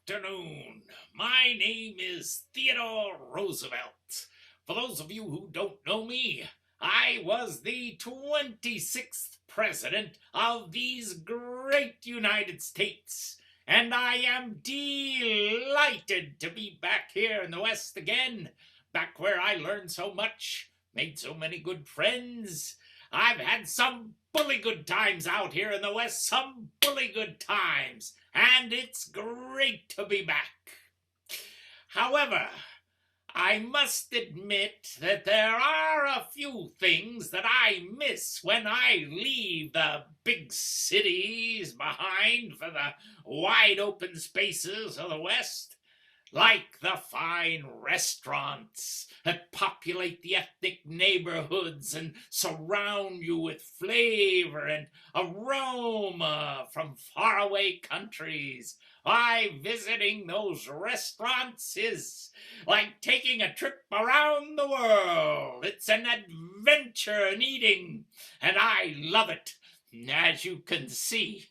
afternoon. My name is Theodore Roosevelt. For those of you who don't know me, I was the 26th President of these great United States, and I am delighted to be back here in the West again, back where I learned so much, made so many good friends. I've had some bully good times out here in the West, some bully good times, and it's great to be back. However, I must admit that there are a few things that I miss when I leave the big cities behind for the wide open spaces of the West. Like the fine restaurants that populate the ethnic neighborhoods and surround you with flavor and aroma from faraway countries. Why, visiting those restaurants is like taking a trip around the world. It's an adventure in eating, and I love it, as you can see.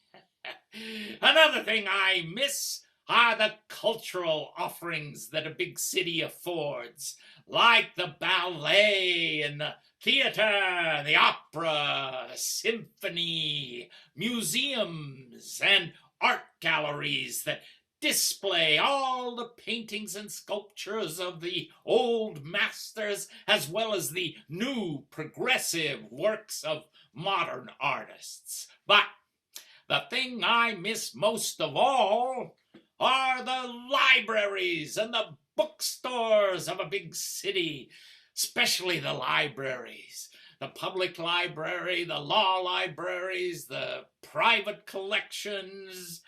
Another thing I miss are the cultural offerings that a big city affords, like the ballet and the theater, the opera, symphony, museums, and art galleries that display all the paintings and sculptures of the old masters as well as the new progressive works of modern artists. But the thing I miss most of all are the libraries and the bookstores of a big city, especially the libraries. The public library, the law libraries, the private collections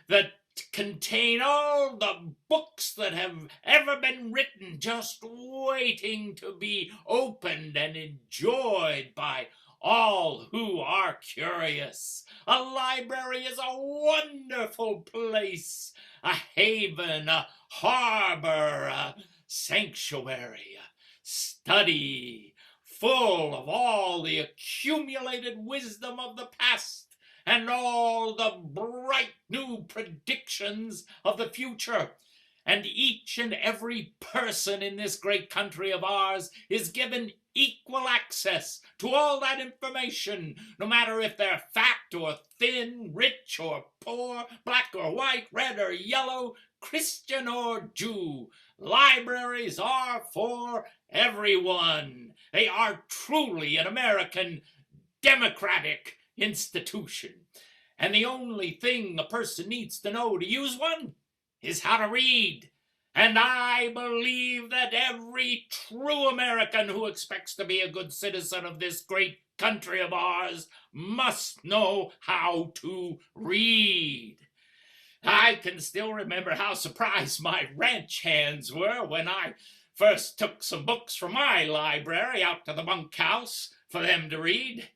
that contain all the books that have ever been written, just waiting to be opened and enjoyed by all who are curious. A library is a wonderful place, a haven, a harbor, a sanctuary, a study, full of all the accumulated wisdom of the past and all the bright new predictions of the future. And each and every person in this great country of ours is given equal access to all that information, no matter if they're fat or thin, rich or poor, black or white, red or yellow, Christian or Jew. Libraries are for everyone. They are truly an American democratic institution. And the only thing a person needs to know to use one is how to read. And I believe that every true American who expects to be a good citizen of this great country of ours must know how to read. I can still remember how surprised my ranch hands were when I first took some books from my library out to the bunkhouse for them to read.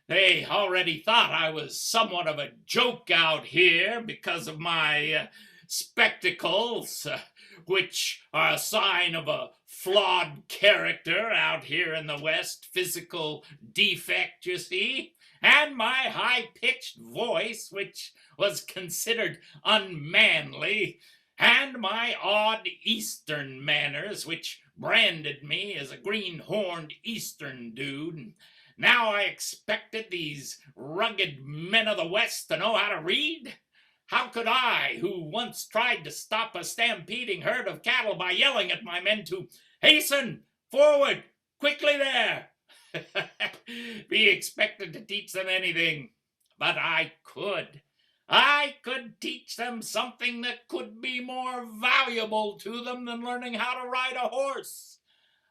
They already thought I was somewhat of a joke out here because of my spectacles, which are a sign of a flawed character out here in the West, physical defect, you see, and my high-pitched voice, which was considered unmanly, and my odd Eastern manners, which branded me as a green-horned Eastern dude. Now I expected these rugged men of the West to know how to read? How could I, who once tried to stop a stampeding herd of cattle by yelling at my men to hasten forward, quickly there, be expected to teach them anything? But I could. I could teach them something that could be more valuable to them than learning how to ride a horse.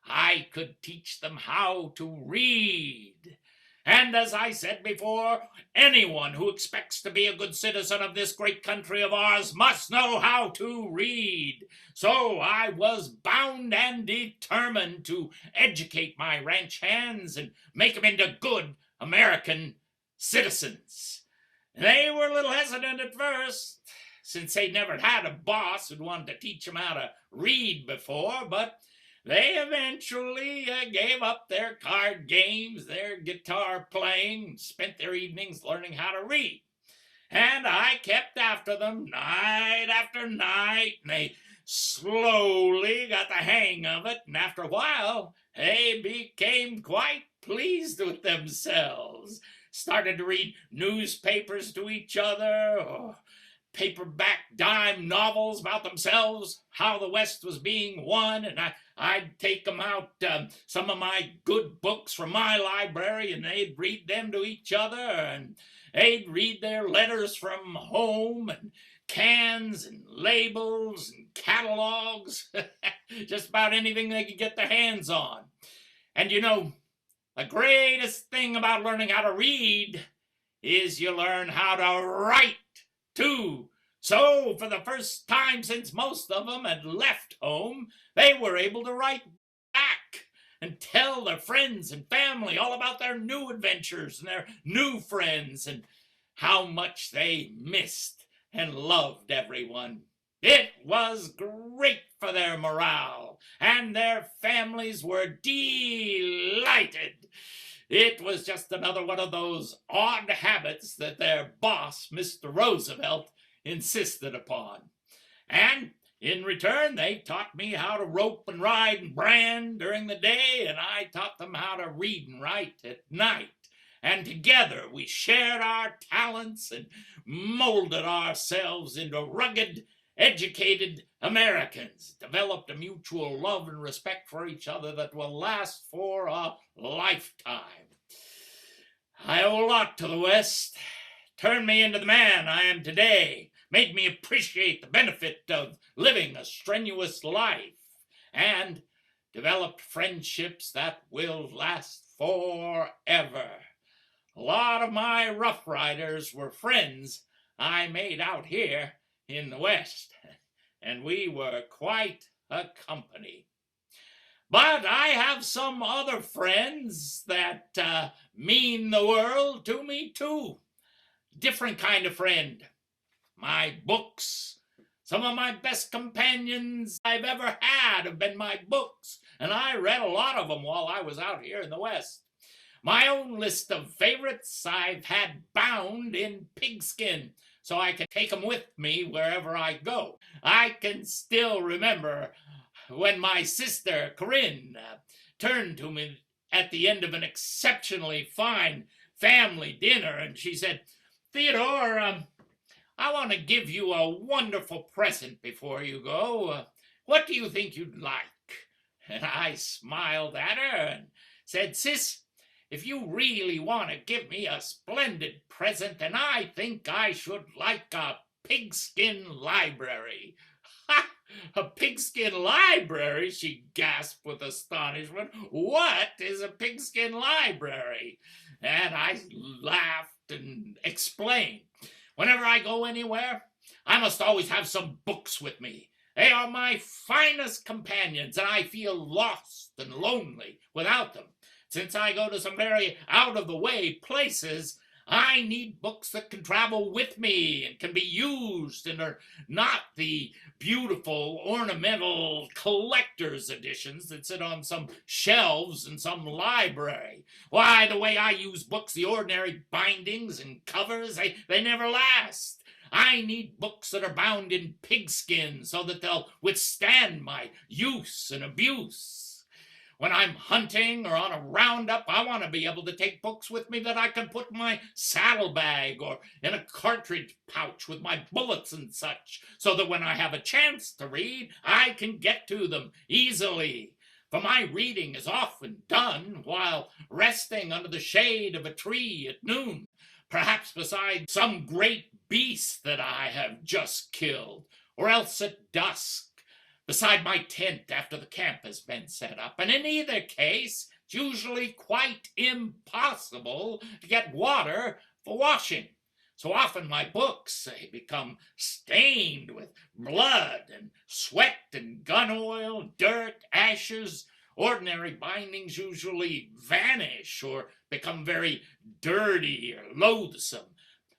I could teach them how to read. And as I said before, anyone who expects to be a good citizen of this great country of ours must know how to read. So I was bound and determined to educate my ranch hands and make them into good American citizens. They were a little hesitant at first, since they'd never had a boss who'd wanted to teach them how to read before, but they eventually gave up their card games, their guitar playing, and spent their evenings learning how to read. And I kept after them night after night, and they slowly got the hang of it, and after a while, they became quite pleased with themselves. Started to read newspapers to each other, or paperback dime novels about themselves, how the West was being won, and I'd take them out some of my good books from my library, and they'd read them to each other, and they'd read their letters from home, and cans and labels and catalogs, just about anything they could get their hands on. And you know, the greatest thing about learning how to read is you learn how to write too. So, for the first time since most of them had left home, they were able to write back and tell their friends and family all about their new adventures and their new friends and how much they missed and loved everyone. It was great for their morale, and their families were delighted. It was just another one of those odd habits that their boss, Mr. Roosevelt, insisted upon. And in return, they taught me how to rope and ride and brand during the day, and I taught them how to read and write at night. And together we shared our talents and molded ourselves into rugged, educated Americans, developed a mutual love and respect for each other that will last for a lifetime. I owe a lot to the West. Turned me into the man I am today, made me appreciate the benefit of living a strenuous life, and developed friendships that will last forever. A lot of my Rough Riders were friends I made out here in the West, and we were quite a company. But I have some other friends that mean the world to me too. Different kind of friend. My books. Some of my best companions I've ever had have been my books, and I read a lot of them while I was out here in the West. My own list of favorites I've had bound in pigskin, so I can take them with me wherever I go. I can still remember when my sister, Corinne, turned to me at the end of an exceptionally fine family dinner, and she said, "Theodore, I want to give you a wonderful present before you go. What do you think you'd like?" And I smiled at her and said, "Sis, if you really want to give me a splendid present, then I think I should like a pigskin library." "Ha! A pigskin library?" she gasped with astonishment. "What is a pigskin library?" And I laughed and explained. Whenever I go anywhere, I must always have some books with me. They are my finest companions, and I feel lost and lonely without them. Since I go to some very out-of-the-way places, I need books that can travel with me and can be used and are not the beautiful, ornamental collector's editions that sit on some shelves in some library. Why, the way I use books, the ordinary bindings and covers, they never last. I need books that are bound in pigskin so that they'll withstand my use and abuse. When I'm hunting or on a roundup, I want to be able to take books with me that I can put in my saddlebag or in a cartridge pouch with my bullets and such, so that when I have a chance to read, I can get to them easily. For my reading is often done while resting under the shade of a tree at noon, perhaps beside some great beast that I have just killed, or else at dusk, beside my tent after the camp has been set up. And in either case, it's usually quite impossible to get water for washing. So often my books become stained with blood and sweat and gun oil, dirt, ashes. Ordinary bindings usually vanish or become very dirty or loathsome.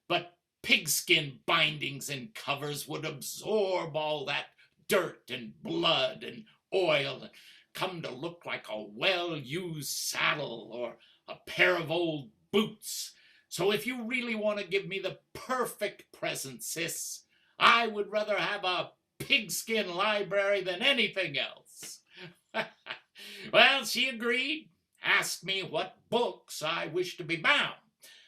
But pigskin bindings and covers would absorb all that dirt and blood and oil and come to look like a well-used saddle or a pair of old boots. So if you really want to give me the perfect present, sis, I would rather have a pigskin library than anything else. Well, she agreed, asked me what books I wished to be bound.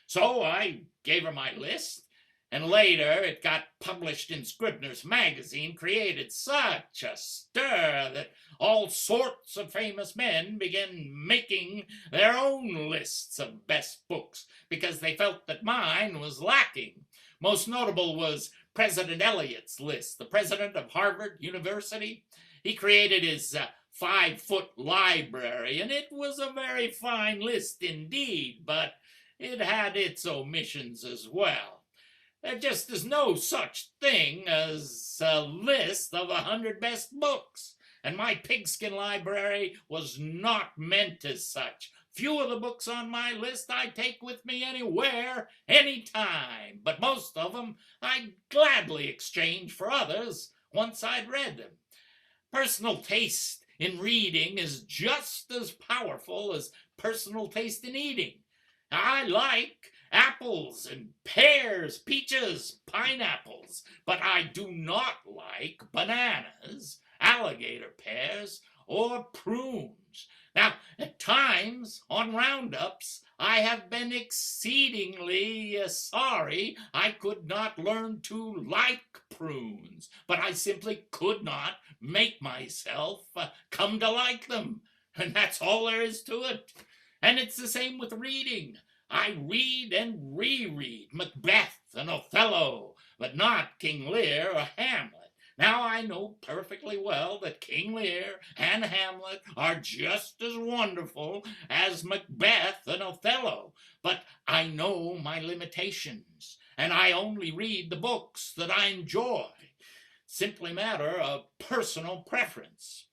So I gave her my list, and later it got published in Scribner's magazine, created such a stir that all sorts of famous men began making their own lists of best books because they felt that mine was lacking. Most notable was President Eliot's list, the president of Harvard University. He created his 5-foot library, and it was a very fine list indeed, but it had its omissions as well. There just is no such thing as a list of 100 best books, and my pigskin library was not meant as such. Few of the books on my list I take with me anywhere, anytime, but most of them I'd gladly exchange for others once I'd read them. Personal taste in reading is just as powerful as personal taste in eating. I like apples and pears, peaches, pineapples, but I do not like bananas, alligator pears, or prunes. Now, at times, on roundups, I have been exceedingly sorry I could not learn to like prunes, but I simply could not make myself come to like them, and that's all there is to it. And it's the same with reading. I read and reread Macbeth and Othello, but not King Lear or Hamlet. Now I know perfectly well that King Lear and Hamlet are just as wonderful as Macbeth and Othello, but I know my limitations, and I only read the books that I enjoy. Simply matter of personal preference.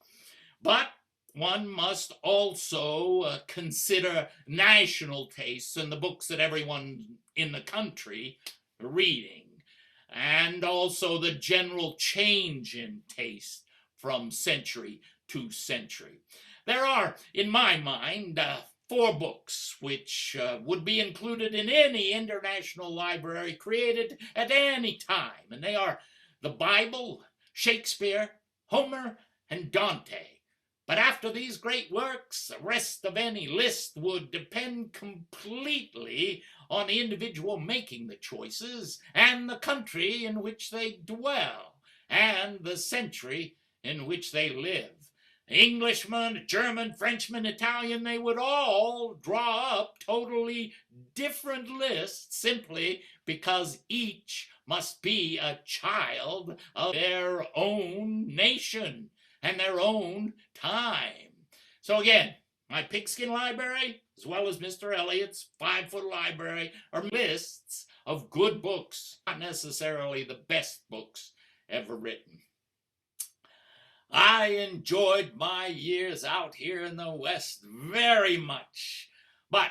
But one must also consider national tastes and the books that everyone in the country are reading, and also the general change in taste from century to century. There are, in my mind, 4 books which would be included in any international library created at any time, and they are the Bible, Shakespeare, Homer, and Dante. But after these great works, the rest of any list would depend completely on the individual making the choices, and the country in which they dwell, and the century in which they live. Englishman, German, Frenchman, Italian, they would all draw up totally different lists simply because each must be a child of their own nation and their own time. So again, my pigskin library, as well as Mr. Eliot's 5-foot library, are lists of good books, not necessarily the best books ever written. I enjoyed my years out here in the West very much, but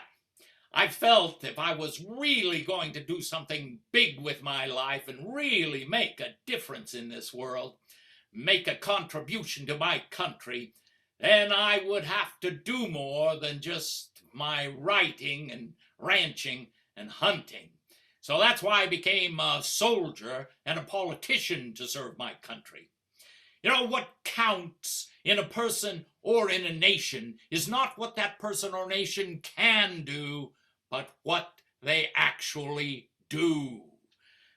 I felt if I was really going to do something big with my life and really make a difference in this world, make a contribution to my country, then I would have to do more than just my writing and ranching and hunting. So that's why I became a soldier and a politician to serve my country. You know, what counts in a person or in a nation is not what that person or nation can do, but what they actually do.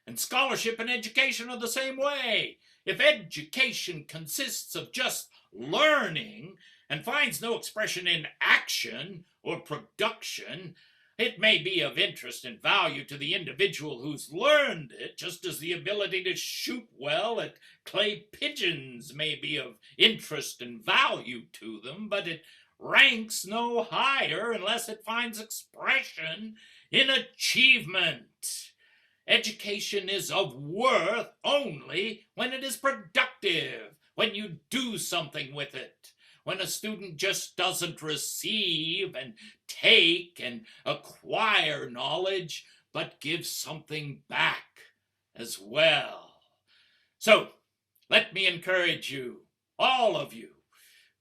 And scholarship and education are the same way. If education consists of just learning and finds no expression in action or production, it may be of interest and value to the individual who's learned it, just as the ability to shoot well at clay pigeons may be of interest and value to them, but it ranks no higher unless it finds expression in achievement. Education is of worth only when it is productive, when you do something with it. When a student just doesn't receive and take and acquire knowledge, but gives something back as well. So, let me encourage you, all of you,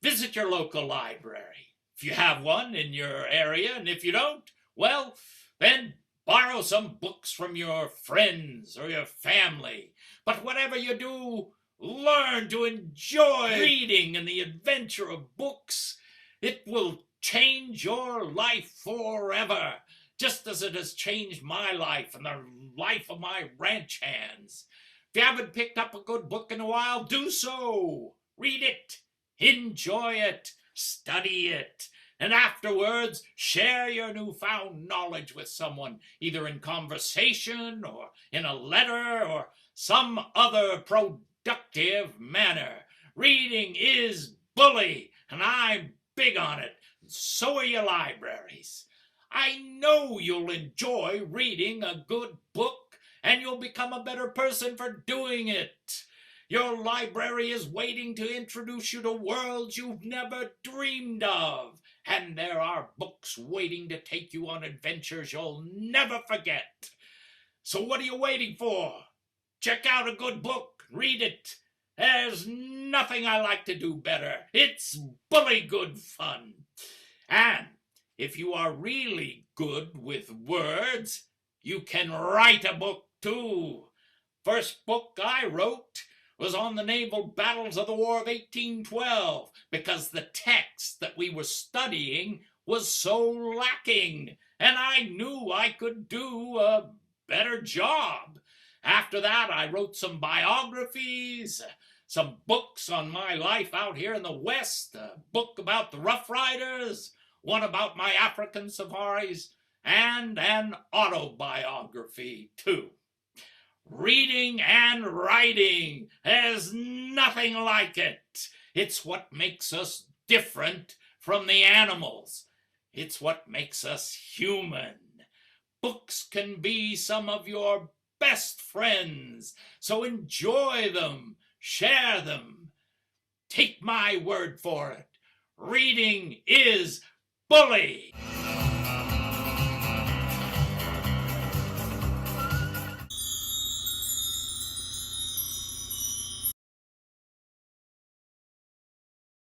visit your local library, if you have one in your area, and if you don't, well, then Borrow some books from your friends or your family. But whatever you do, learn to enjoy reading and the adventure of books. It will change your life forever, just as it has changed my life and the life of my ranch hands. If you haven't picked up a good book in a while, do so. Read it, enjoy it, study it, and afterwards share your newfound knowledge with someone, either in conversation or in a letter or some other productive manner. Reading is bully, and I'm big on it. So are your libraries. I know you'll enjoy reading a good book, and you'll become a better person for doing it. Your library is waiting to introduce you to worlds you've never dreamed of, and there are books waiting to take you on adventures you'll never forget. So what are you waiting for? Check out a good book, read it. There's nothing I like to do better. It's bully good fun. And if you are really good with words, you can write a book too. First book I wrote was on the naval battles of the War of 1812, because the text that we were studying was so lacking, and I knew I could do a better job. After that, I wrote some biographies, some books on my life out here in the West, a book about the Rough Riders, one about my African safaris, and an autobiography too. Reading and writing, there's nothing like it. It's what makes us different from the animals. It's what makes us human. Books can be some of your best friends, so enjoy them, share them. Take my word for it. Reading is bully.